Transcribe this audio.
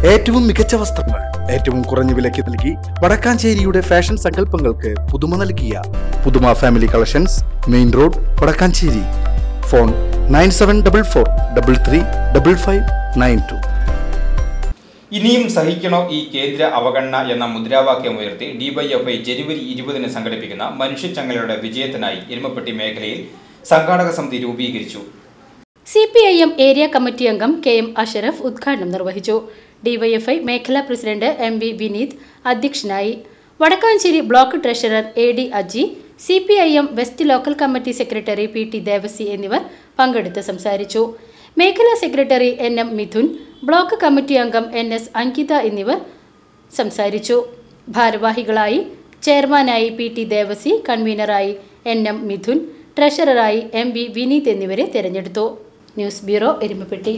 ഏറ്റവും മികച്ച വസ്ത്രങ്ങൾ ഏറ്റവും കുറഞ്ഞ വിലയ്ക്ക് നൽകി വടക്കാഞ്ചേരിയുടെ ഫാഷൻ സങ്കല്പങ്ങൾക്ക് പുതുമ നൽകിയ പുതുമ family collections, main road, Vadakkanchery. Phone 9744335592. ഇനിയും സഹിക്കണോ ഈ കേന്ദ്ര അവഗണന എന്ന മുദ്രാവാക്യമുയർത്തി ഡിവൈഎഫ്ഐ ജനുവരി 20 സംഘടിപ്പിക്കുന്ന മനുഷ്യച്ചങ്ങലയുടെ വിജയത്തിനായി എരുമപ്പെട്ടി മേഖലയിൽ സംഘാടക സമിതി രൂപീകരിച്ചു. CPIM ഏരിയ കമ്മിറ്റി അംഗം KM അഷറഫ് ഉദ്ഘാടനം നിർവഹിച്ചു. ഡിവൈഎഫ്ഐ മേഖലാ പ്രസിഡന്റ് MV വിനീത് അധ്യക്ഷനായി. Vadakkanchery block treasurer AD Aji, CPIM west local committee secretary PT Devasi എന്നിവർ പങ്കെടുത്ത് സംസാരിച്ചു. മേഖലാ secretary NM Mithun, block committee അംഗം NS അങ്കിത എന്നിവർ സംസാരിച്ചു. ഭാരവാഹികളായി ചെയർമാനായി PT Devasi, കൺവീനറായി NM Mithun, ട്രഷററായി MV Vineeth എന്നിവരെ തെരഞ്ഞെടുത്തു. News bureau, Erumapetty.